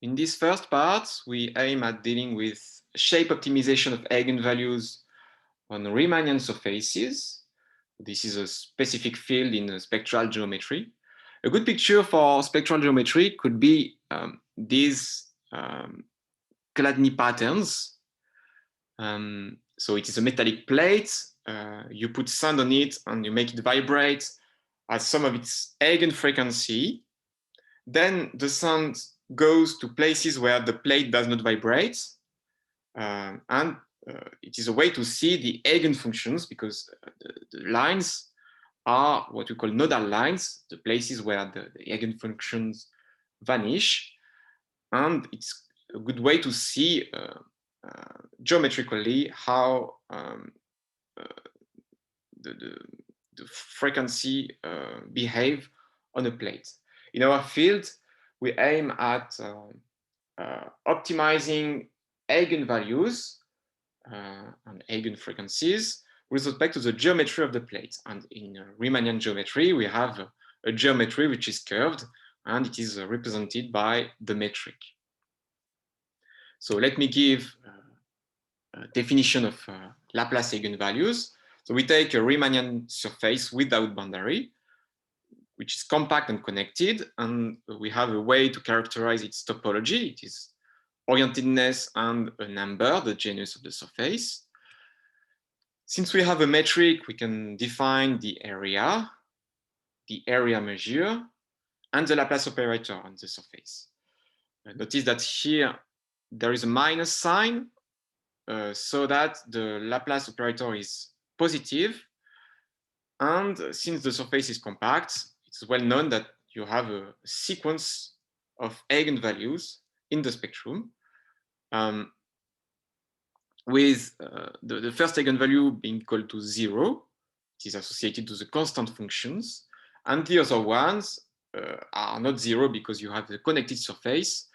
In this first part, we aim at dealing with shape optimization of eigenvalues on Riemannian surfaces. This is a specific field in spectral geometry. A good picture for spectral geometry could be these Chladni patterns. So it is a metallic plate. You put sand on it and you make it vibrate at some of its eigenfrequency. Then the sand goes to places where the plate does not vibrate. And it is a way to see the eigenfunctions because the lines are what we call nodal lines, the places where the eigenfunctions vanish. And it's a good way to see geometrically how the frequency behave on a plate. In our field, we aim at optimizing eigenvalues and eigenfrequencies with respect to the geometry of the plate. And in Riemannian geometry, we have a geometry which is curved and it is represented by the metric. So let me give a definition of Laplace eigenvalues. So we take a Riemannian surface without boundary, which is compact and connected, and we have a way to characterize its topology. It is orientedness and a number, the genus of the surface. Since we have a metric, we can define the area measure, and the Laplace operator on the surface. Notice that here there is a minus sign, so that the Laplace operator is positive. And since the surface is compact, it's well known that you have a sequence of eigenvalues in the spectrum, with the first eigenvalue being equal to 0. It is associated to the constant functions, and the other ones are not 0 because you have the connected surface,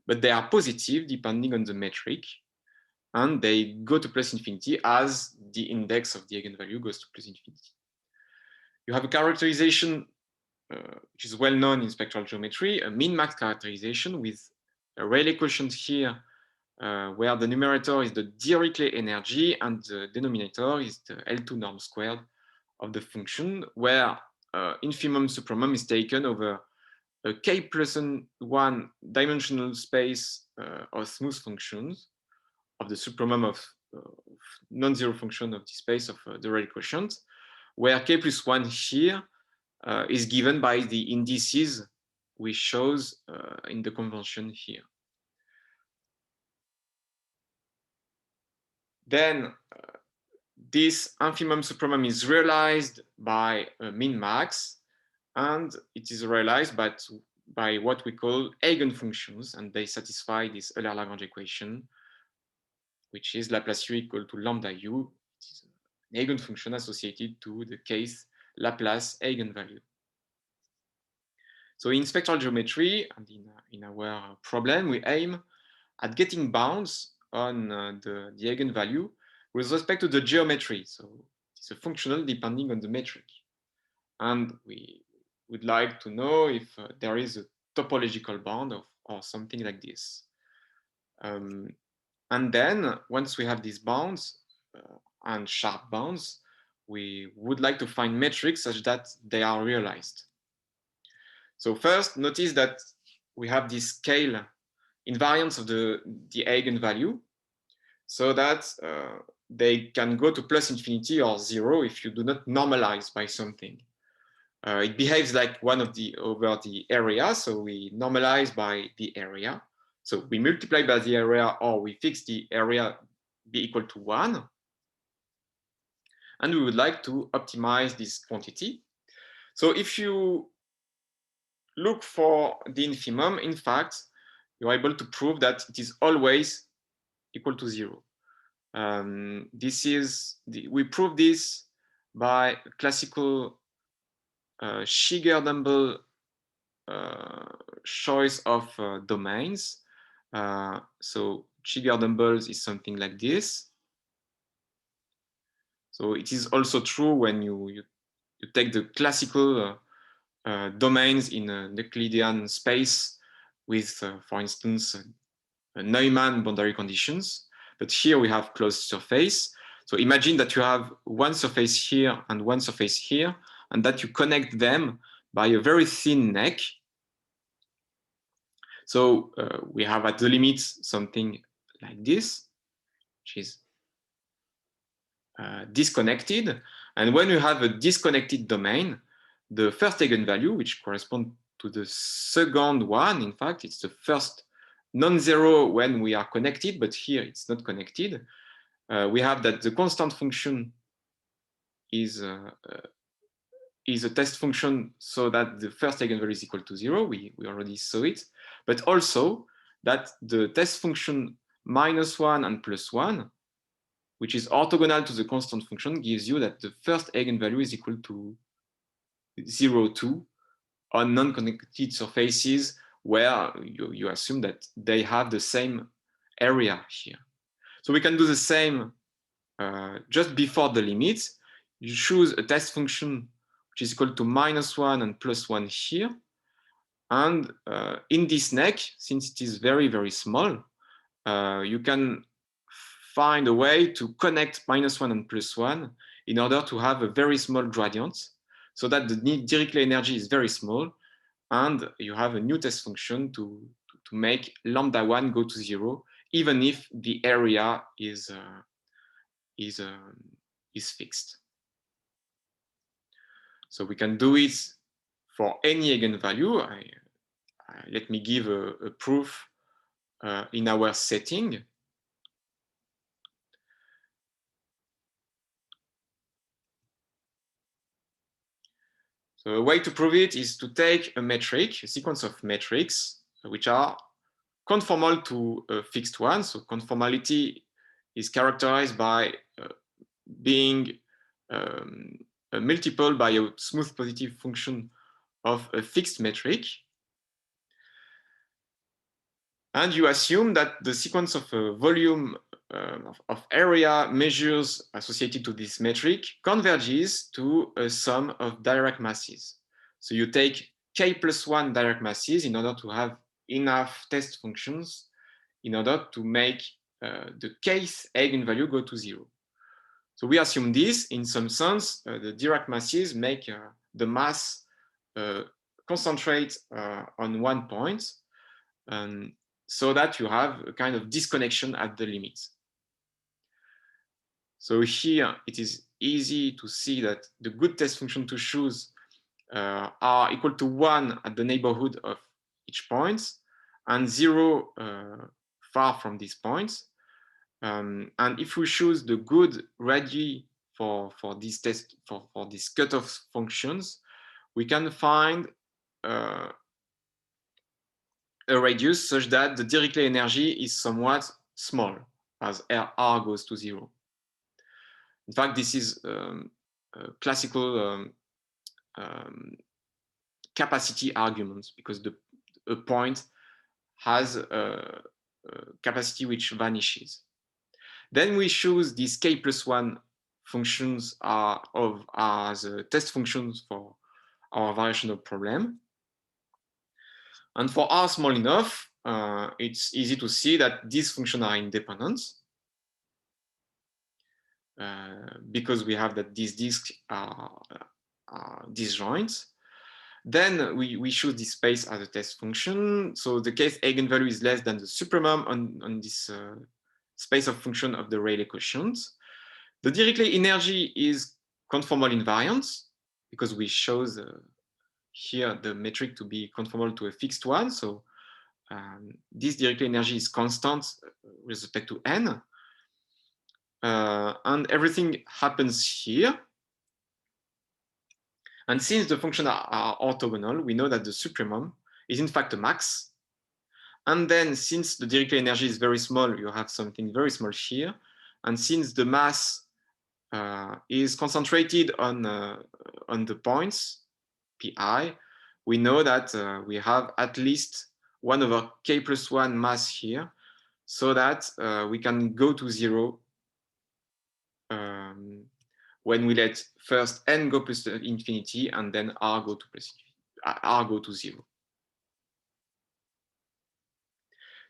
but they are positive depending on the metric, and they go to plus infinity as the index of the eigenvalue goes to plus infinity. You have a characterization which is well known in spectral geometry, a min-max characterization with a Rayleigh quotient here, where the numerator is the Dirichlet energy and the denominator is the L2 norm squared of the function, where infimum supremum is taken over a k+1 dimensional space of smooth functions of the supremum of non-zero function of the space of the Rayleigh quotient, where k+1 here is given by the indices we shows in the convention here. Then this infimum supremum is realized by a min-max, and it is realized by what we call eigenfunctions, and they satisfy this Euler-Lagrange equation, which is Laplace u equal to lambda u. It is an eigenfunction associated to the case Laplace eigenvalue. So in spectral geometry and in our problem, we aim at getting bounds on the eigenvalue with respect to the geometry. So it's a functional depending on the metric. And we would like to know if there is a topological bound or something like this. And then once we have these bounds and sharp bounds, we would like to find metrics such that they are realized. So first, notice that we have this scale invariance of the eigenvalue, so that they can go to plus infinity or 0 if you do not normalize by something. It behaves like one of the over the area, so we normalize by the area. So we multiply by the area, or we fix the area be equal to 1. And we would like to optimize this quantity. So if you look for the infimum, in fact, you're able to prove that it is always equal to 0. We prove this by classical Shiger-Dumble choice of domains. So Shiger-Dumble is something like this. So it is also true when you take the classical domains in a Euclidean space with, for instance, Neumann boundary conditions. But here we have closed surface. So imagine that you have one surface here and one surface here, and that you connect them by a very thin neck. So we have at the limits something like this, which is disconnected. And when you have a disconnected domain, the first eigenvalue, which corresponds to the second one, in fact, it's the first non-zero when we are connected, but here it's not connected. We have that the constant function is a test function, so that the first eigenvalue is equal to 0. We already saw it, but also that the test function -1 and +1, which is orthogonal to the constant function, gives you that the first eigenvalue is equal to 0, 2 on non-connected surfaces where you assume that they have the same area here. So we can do the same just before the limits. You choose a test function which is equal to -1 and +1 here. And in this neck, since it is very, very small, you can find a way to connect -1 and +1 in order to have a very small gradient, so that the Dirichlet energy is very small, and you have a new test function to make λ1 go to 0, even if the area is fixed. So we can do it for any eigenvalue. Let me give a proof in our setting. So a way to prove it is to take a metric, a sequence of metrics, which are conformal to a fixed one. So conformality is characterized by being a multiple by a smooth positive function of a fixed metric. And you assume that the sequence of a volume of area measures associated to this metric converges to a sum of Dirac masses. So you take k+1 Dirac masses in order to have enough test functions in order to make the kth eigenvalue go to 0. So we assume this. In some sense, the Dirac masses make the mass concentrate on one point, so that you have a kind of disconnection at the limits. So here it is easy to see that the good test function to choose are equal to 1 at the neighborhood of each point, and 0 far from these points. And if we choose the good radii for this test, for these cutoff functions, we can find a radius such that the Dirichlet energy is somewhat small as R goes to 0. In fact, this is classical capacity arguments, because a point has a capacity which vanishes. Then we choose these k+1 functions as test functions for our variational problem. And for R small enough, it's easy to see that these functions are independent, because we have that these disks are disjoint. Then we choose this space as a test function. So the kth eigenvalue is less than the supremum on this space of function of the Rayleigh quotient. The Dirichlet energy is conformal invariant, because we chose here the metric to be conformal to a fixed one. So this Dirichlet energy is constant with respect to n. And everything happens here. And since the functions are orthogonal, we know that the supremum is in fact a max. And then since the Dirichlet energy is very small, you have something very small here. And since the mass is concentrated on the points, pi, we know that we have at least 1/k+1 mass here, so that we can go to 0 when we let first n go plus infinity and then r go to 0.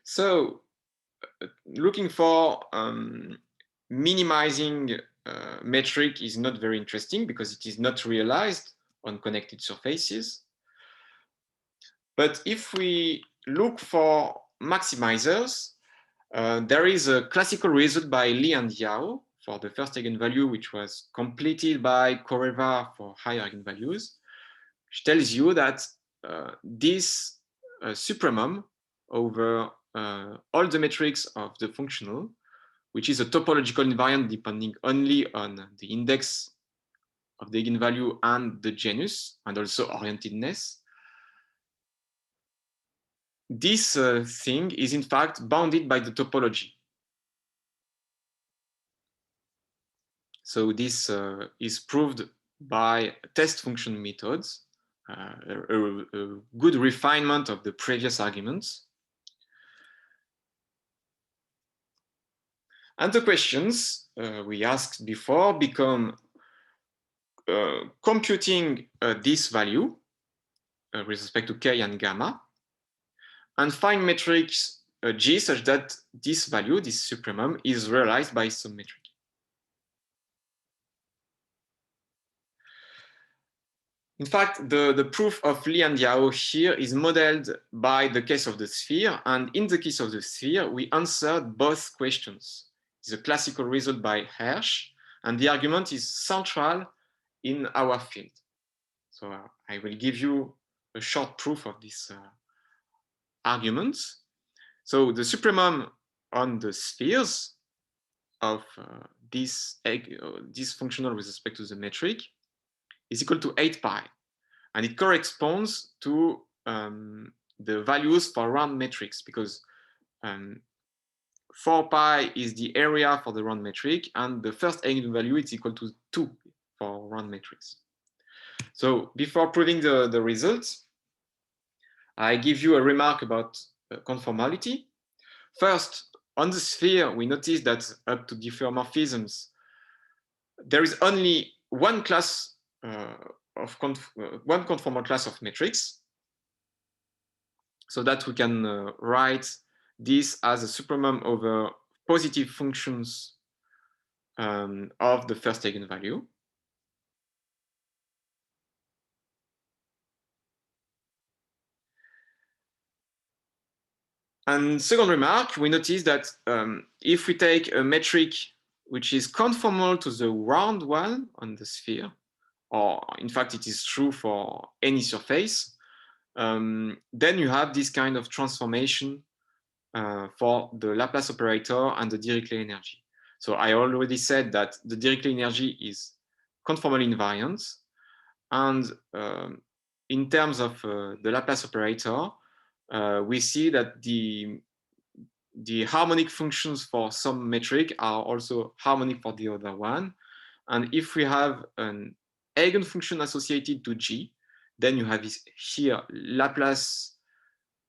So looking for minimizing metric is not very interesting because it is not realized on connected surfaces. But if we look for maximizers, there is a classical result by Li and Yao for the first eigenvalue, which was completed by Koreva for higher eigenvalues, which tells you that this supremum over all the metrics of the functional, which is a topological invariant depending only on the index of the eigenvalue and the genus, and also orientedness. This thing is in fact bounded by the topology. So this is proved by test function methods, a good refinement of the previous arguments. And the questions we asked before become computing this value with respect to k and gamma, and find matrix G such that this value, this supremum, is realized by some metric. In fact, the proof of Li and Yao here is modeled by the case of the sphere. And in the case of the sphere, we answered both questions. It's a classical result by Hersch, and the argument is central in our field. So I will give you a short proof of this argument. So the supremum on the spheres of this functional with respect to the metric is equal to 8 pi. And it corresponds to the values for round metrics, because 4 pi is the area for the round metric, and the first eigenvalue is equal to 2 for round metrics. So before proving the results, I give you a remark about conformality. First, on the sphere, we notice that up to diffeomorphisms, there is only one class one conformal class of metrics, so that we can write this as a supremum over positive functions of the first eigenvalue. And second remark, we notice that if we take a metric which is conformal to the round one on the sphere, or in fact it is true for any surface, then you have this kind of transformation for the Laplace operator and the Dirichlet energy. So I already said that the Dirichlet energy is conformally invariant, and in terms of the Laplace operator, we see that the harmonic functions for some metric are also harmonic for the other one. And if we have an eigenfunction associated to G, then you have this here Laplace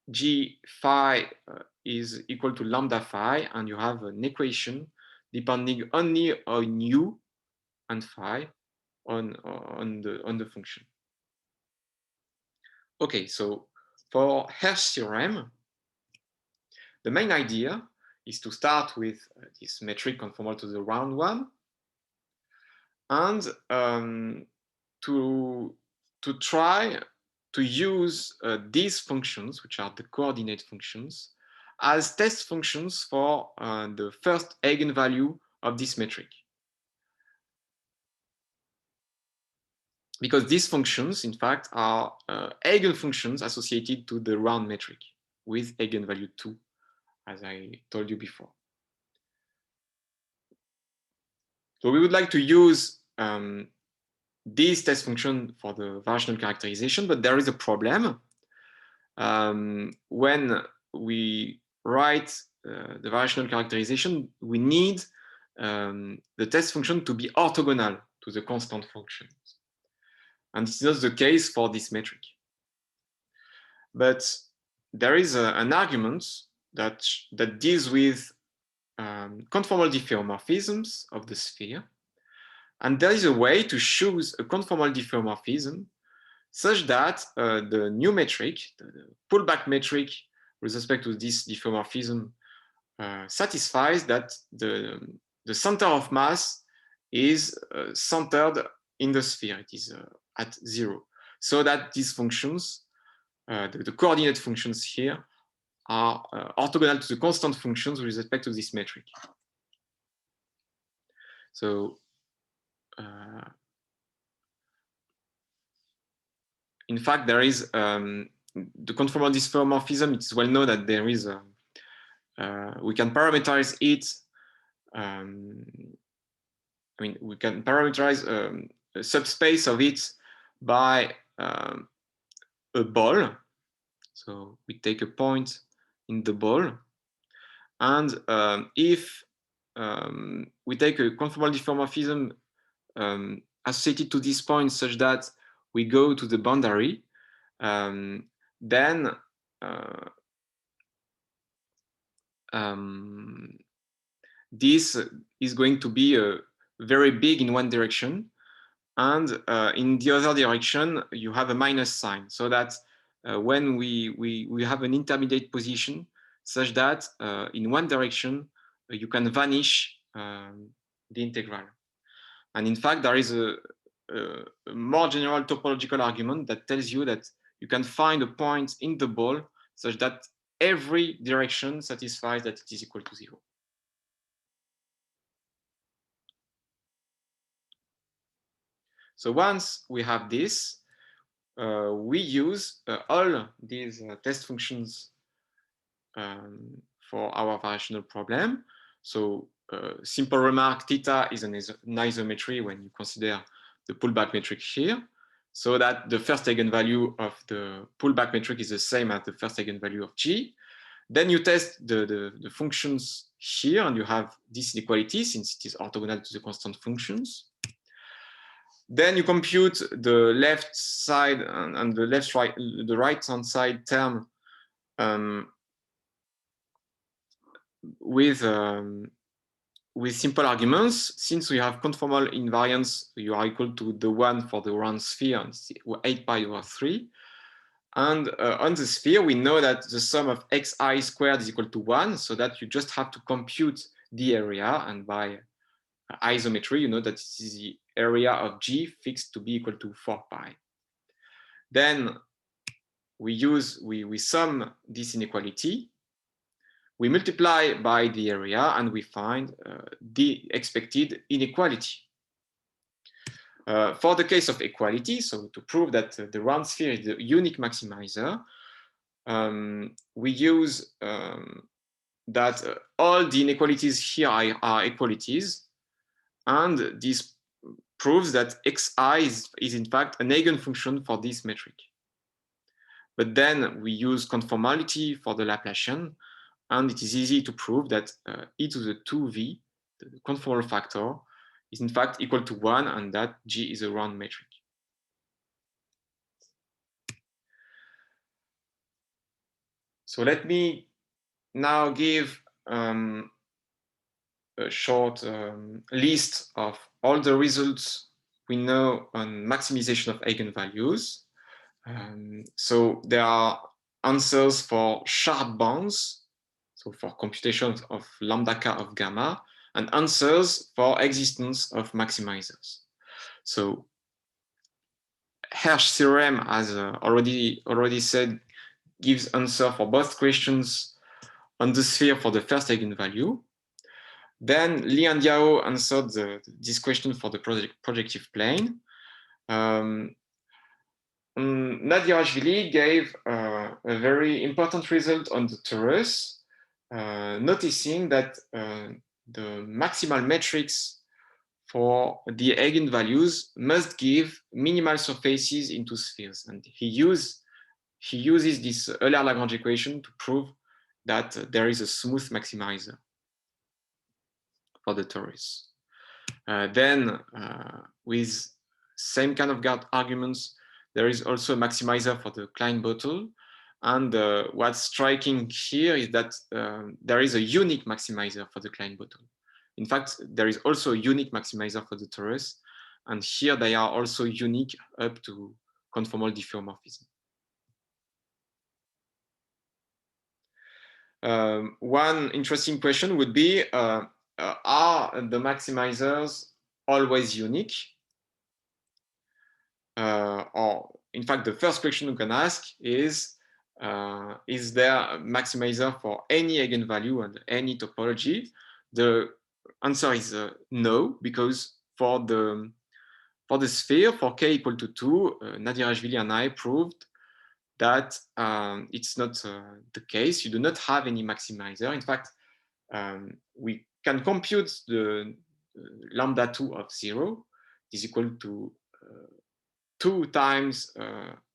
G phi is equal to lambda phi, and you have an equation depending only on U and phi on the function. Okay, so for Hersch theorem, the main idea is to start with this metric conformal to the round one, and to try to use these functions, which are the coordinate functions, as test functions for the first eigenvalue of this metric. Because these functions, in fact, are eigenfunctions associated to the round metric with eigenvalue 2, as I told you before. So we would like to use this test function for the variational characterization, but there is a problem. When we write the variational characterization, we need the test function to be orthogonal to the constant functions. And it's not the case for this metric. But there is an argument that deals with conformal diffeomorphisms of the sphere. And there is a way to choose a conformal diffeomorphism such that the new metric, the pullback metric with respect to this diffeomorphism satisfies that the center of mass is centered in the sphere. It is at 0. So that these functions, the coordinate functions here, are orthogonal to the constant functions with respect to this metric. So in fact, there is the conformal diffeomorphism. It's well known that there is we can parameterize it. I mean, we can parameterize a subspace of it by a ball. So we take a point in the ball, and if we take a conformal diffeomorphism associated to this point such that we go to the boundary, then this is going to be very big in one direction, and in the other direction you have a minus sign, so that when we have an intermediate position such that in one direction you can vanish the integral. And in fact, there is a more general topological argument that tells you that you can find a point in the ball such that every direction satisfies that it is equal to 0. So once we have this, we use all these test functions for our variational problem. So simple remark, theta is an isometry when you consider the pullback metric here, so that the first eigenvalue of the pullback metric is the same as the first eigenvalue of G. Then you test the functions here, and you have this inequality since it is orthogonal to the constant functions. Then you compute the left side and the right hand side term with simple arguments. Since we have conformal invariance, you are equal to the one for the round sphere, and 8 pi over 3. And on the sphere, we know that the sum of xi squared is equal to 1, so that you just have to compute the area, and by isometry, you know that this is the area of G fixed to be equal to 4 pi. Then we sum this inequality, we multiply by the area, and we find the expected inequality. For the case of equality, so to prove that the round sphere is the unique maximizer, we use that all the inequalities here are equalities, and this proves that xi is in fact an eigenfunction for this metric. But then we use conformality for the Laplacian, and it is easy to prove that e to the 2v, the conformal factor, is in fact equal to 1, and that G is a round metric. So let me now give a short list of all the results we know on maximization of eigenvalues. So there are answers for sharp bounds, so for computations of lambda k of gamma, and answers for existence of maximizers. So Hersch theorem, as already said, gives answer for both questions on the sphere for the first eigenvalue. Then Li and Yao answered this question for the projective plane. Nadirashvili gave a very important result on the torus, noticing that the maximal metrics for the eigenvalues must give minimal surfaces into spheres, and he uses this Euler-Lagrange equation to prove that there is a smooth maximizer for the torus. Then, with same kind of arguments, there is also a maximizer for the Klein bottle. And what's striking here is that there is a unique maximizer for the Klein bottle. In fact, there is also a unique maximizer for the torus. And here they are also unique up to conformal diffeomorphism. One interesting question would be, are the maximizers always unique? Or in fact, the first question you can ask is there a maximizer for any eigenvalue and any topology? The answer is no, because for the sphere, for k equal to 2, Nadirashvili and I proved that it's not the case. You do not have any maximizer. In fact, we can compute the lambda 2 of 0 is equal to 2 times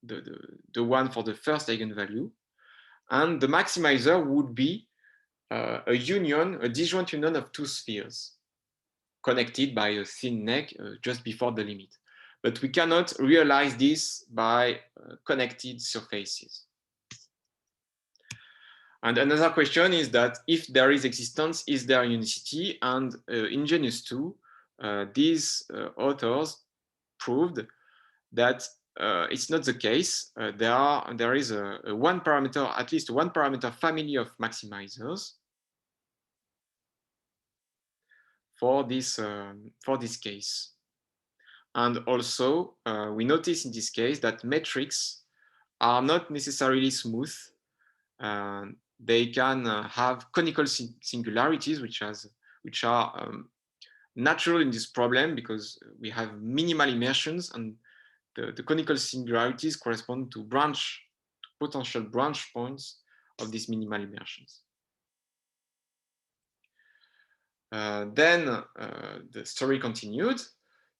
the one for the first eigenvalue. And the maximizer would be a disjoint union of two spheres connected by a thin neck just before the limit. But we cannot realize this by connected surfaces. And another question is that if there is existence, is there unicity? And in Genus 2, these authors proved that it's not the case. There is a one parameter, at least one parameter family of maximizers for this case. And also, we notice in this case that metrics are not necessarily smooth. They can have conical singularities, which are natural in this problem because we have minimal immersions, and the conical singularities correspond to potential branch points of these minimal immersions. Then the story continued.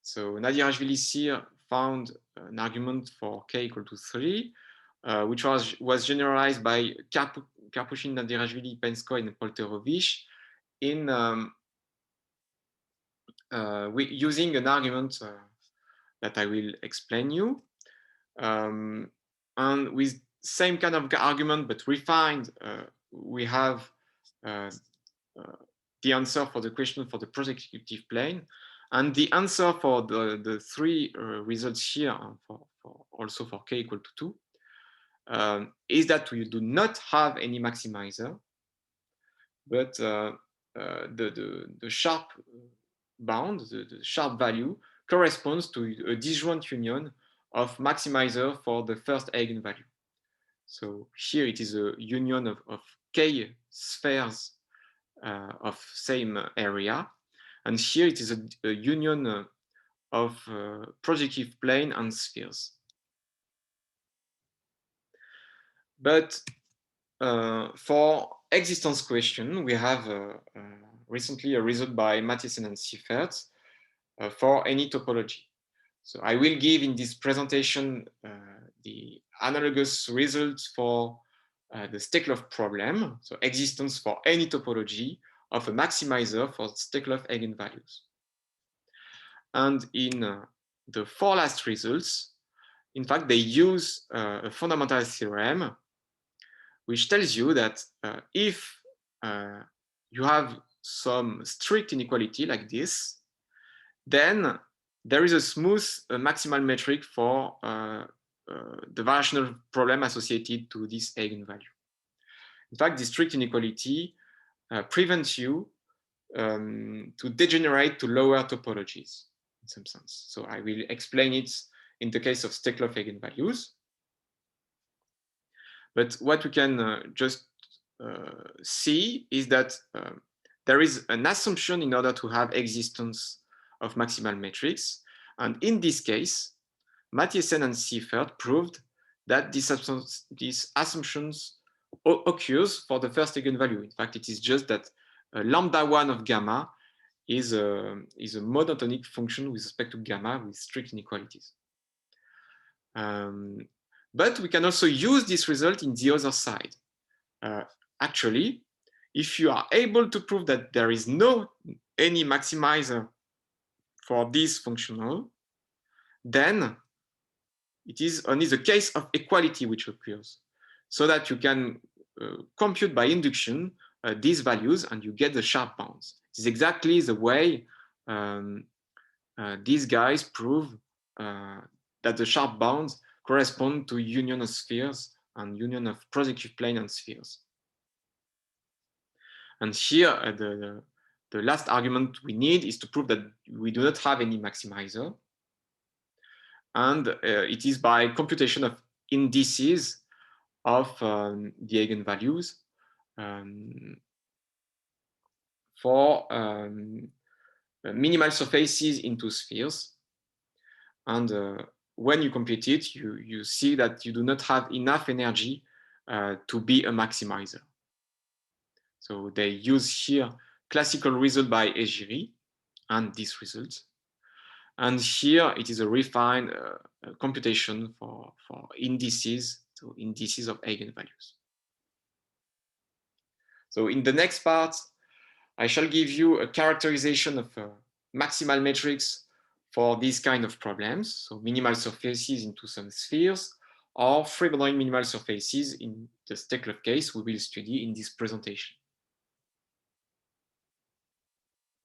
So Nadirashvili here found an argument for k equal to 3, which was generalized by Karpushin, Nadirashvili, Penskoy, and Polterovich in using an argument that I will explain you. And with same kind of argument, but refined, we have the answer for the question for the projective plane. And the answer for the three results here, also for k equal to 2, is that we do not have any maximizer, but the sharp bound, the sharp value, corresponds to a disjoint union of maximizer for the first eigenvalue. So here it is a union of k spheres of same area. And here it is a union of projective plane and spheres. But for existence question, we have recently a result by Mathiesen and Siefert for any topology. So I will give in this presentation the analogous results for the Steklov problem, so existence for any topology of a maximizer for Steklov eigenvalues. And in the four last results, in fact, they use a fundamental theorem which tells you that if you have some strict inequality like this, then there is a smooth maximal metric for the variational problem associated to this eigenvalue. In fact, this strict inequality prevents you to degenerate to lower topologies in some sense. So I will explain it in the case of Steklov eigenvalues. But what we can just see is that there is an assumption in order to have existence of maximal metrics. And in this case, Mathiesen and Siefert proved that these assumptions occurs for the first eigenvalue. In fact, it is just that lambda 1 of gamma is a monotonic function with respect to gamma with strict inequalities. But we can also use this result in the other side. Actually, if you are able to prove that there is any maximizer for this functional, then it is only the case of equality which occurs, so that you can compute by induction these values and you get the sharp bounds. It is exactly the way these guys prove that the sharp bounds correspond to union of spheres and union of projective plane and spheres. And here, the last argument we need is to prove that we do not have any maximizer. And it is by computation of indices of the eigenvalues for minimal surfaces into spheres. And when you compute it, you see that you do not have enough energy to be a maximizer. So they use here classical result by Egiri and this result. And here it is a refined computation for indices, so indices of eigenvalues. So in the next part, I shall give you a characterization of maximal metrics for these kind of problems. So minimal surfaces into some spheres, or free Boolean minimal surfaces in the Steklov case we will study in this presentation.